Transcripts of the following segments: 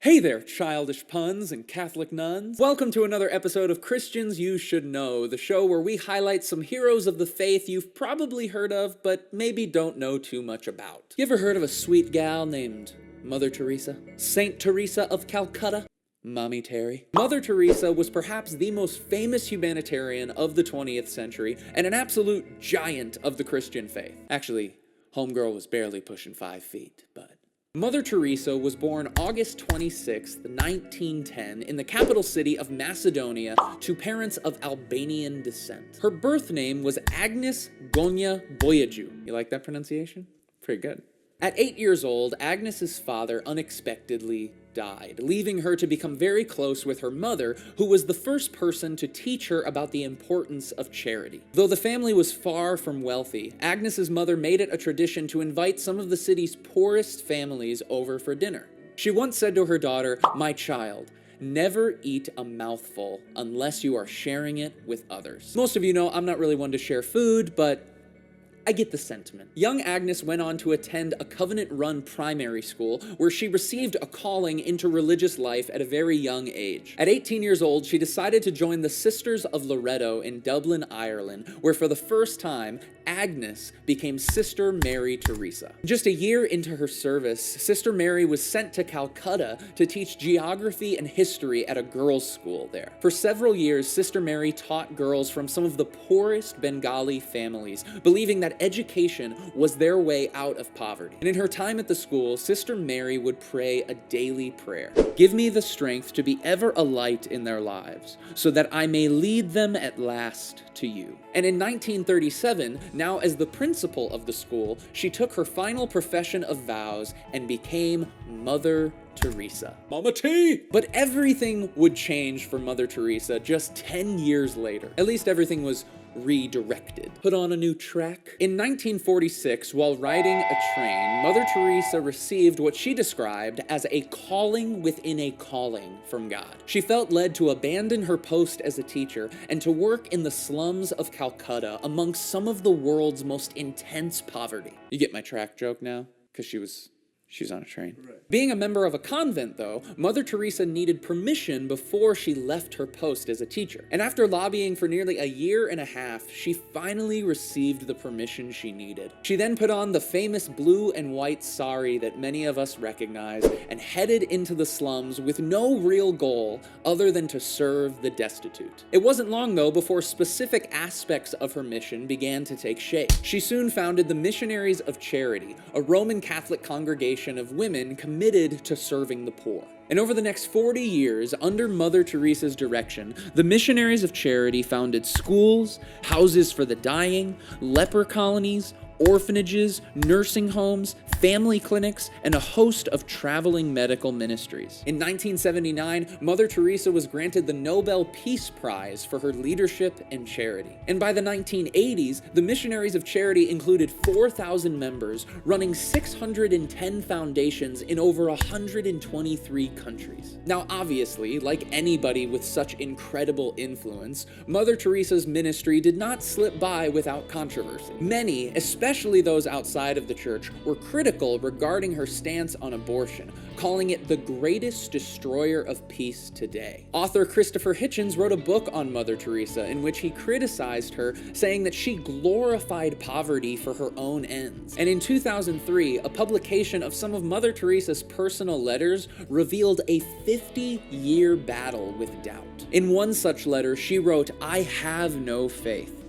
Hey there, childish puns and Catholic nuns. Welcome to another episode of Christians You Should Know, the show where we highlight some heroes of the faith you've probably heard of, but maybe don't know too much about. You ever heard of a sweet gal named Mother Teresa? Saint Teresa of Calcutta? Mommy Terry. Mother Teresa was perhaps the most famous humanitarian of the 20th century and an absolute giant of the Christian faith. Actually, homegirl was barely pushing 5 feet, but... Mother Teresa was born August 26, 1910, in the capital city of Macedonia to parents of Albanian descent. Her birth name was Agnes Gonya Boyaju. You like that pronunciation? Pretty good. At 8 years old, Agnes's father unexpectedly died, leaving her to become very close with her mother, who was the first person to teach her about the importance of charity. Though the family was far from wealthy, Agnes's mother made it a tradition to invite some of the city's poorest families over for dinner. She once said to her daughter, "My child, never eat a mouthful unless you are sharing it with others." Most of you know I'm not really one to share food, but I get the sentiment. Young Agnes went on to attend a covenant-run primary school where she received a calling into religious life at a very young age. At 18 years old, she decided to join the Sisters of Loretto in Dublin, Ireland, where for the first time, Agnes became Sister Mary Teresa. Just a year into her service, Sister Mary was sent to Calcutta to teach geography and history at a girls' school there. For several years, Sister Mary taught girls from some of the poorest Bengali families, believing that education was their way out of poverty. And in her time at the school, Sister Mary would pray a daily prayer. "Give me the strength to be ever a light in their lives, so that I may lead them at last to you." And in 1937, now as the principal of the school, she took her final profession of vows and became Mother Teresa. Mama T! But everything would change for Mother Teresa just 10 years later. At least everything was redirected. Put on a new track. In 1946, while riding a train, Mother Teresa received what she described as a calling within a calling from God. She felt led to abandon her post as a teacher and to work in the slums of Calcutta amongst some of the world's most intense poverty. You get my track joke now? Because she's on a train. Right. Being a member of a convent, though, Mother Teresa needed permission before she left her post as a teacher. And after lobbying for nearly a year and a half, she finally received the permission she needed. She then put on the famous blue and white sari that many of us recognize and headed into the slums with no real goal other than to serve the destitute. It wasn't long, though, before specific aspects of her mission began to take shape. She soon founded the Missionaries of Charity, a Roman Catholic congregation of women committed to serving the poor. And over the next 40 years, under Mother Teresa's direction, the Missionaries of Charity founded schools, houses for the dying, leper colonies, orphanages, nursing homes, family clinics, and a host of traveling medical ministries. In 1979, Mother Teresa was granted the Nobel Peace Prize for her leadership and charity. And by the 1980s, the Missionaries of Charity included 4,000 members, running 610 foundations in over 123 countries. Now, obviously, like anybody with such incredible influence, Mother Teresa's ministry did not slip by without controversy. Many, especially those outside of the church, were critical regarding her stance on abortion, calling it the greatest destroyer of peace today. Author Christopher Hitchens wrote a book on Mother Teresa in which he criticized her, saying that she glorified poverty for her own ends. And in 2003, a publication of some of Mother Teresa's personal letters revealed a 50-year battle with doubt. In one such letter, she wrote, "I have no faith.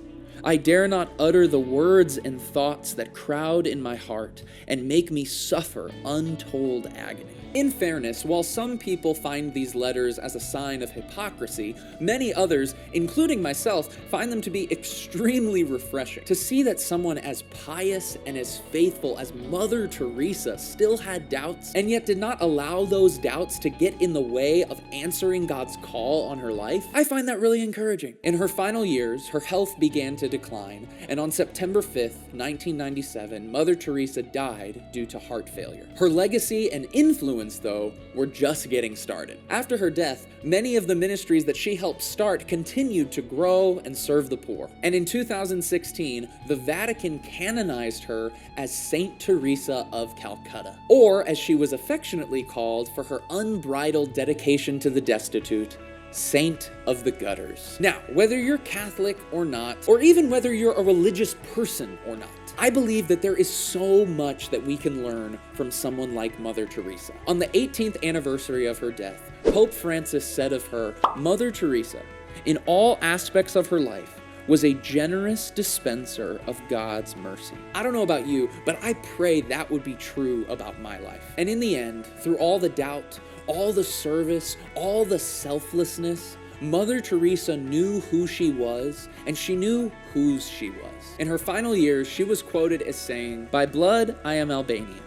I dare not utter the words and thoughts that crowd in my heart and make me suffer untold agony." In fairness, while some people find these letters as a sign of hypocrisy, many others, including myself, find them to be extremely refreshing. To see that someone as pious and as faithful as Mother Teresa still had doubts, and yet did not allow those doubts to get in the way of answering God's call on her life, I find that really encouraging. In her final years, her health began to decline, and on September 5th, 1997, Mother Teresa died due to heart failure. Her legacy and influence, though, were just getting started. After her death, many of the ministries that she helped start continued to grow and serve the poor. And in 2016, the Vatican canonized her as Saint Teresa of Calcutta, or as she was affectionately called for her unbridled dedication to the destitute, Saint of the Gutters. Now, whether you're Catholic or not, or even whether you're a religious person or not, I believe that there is so much that we can learn from someone like Mother Teresa. On the 18th anniversary of her death, Pope Francis said of her, Mother Teresa, in all aspects of her life, was a generous dispenser of God's mercy. I don't know about you, but I pray that would be true about my life. And in the end, through all the doubt, all the service, all the selflessness, Mother Teresa knew who she was, and she knew whose she was. In her final years, she was quoted as saying, "By blood, I am Albanian.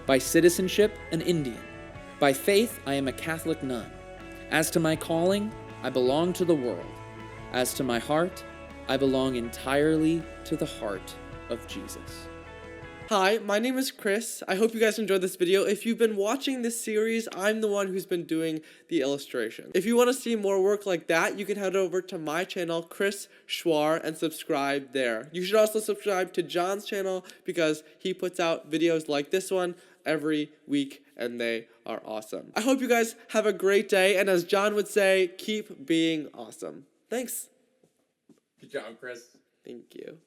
By citizenship, an Indian. By faith, I am a Catholic nun. As to my calling, I belong to the world. As to my heart, I belong entirely to the heart of Jesus." Hi, my name is Chris. I hope you guys enjoyed this video. If you've been watching this series, I'm the one who's been doing the illustration. If you want to see more work like that, you can head over to my channel, Chris Schwar, and subscribe there. You should also subscribe to Jon's channel because he puts out videos like this one every week, and they are awesome. I hope you guys have a great day, and as Jon would say, keep being awesome. Thanks. Good job, Chris. Thank you.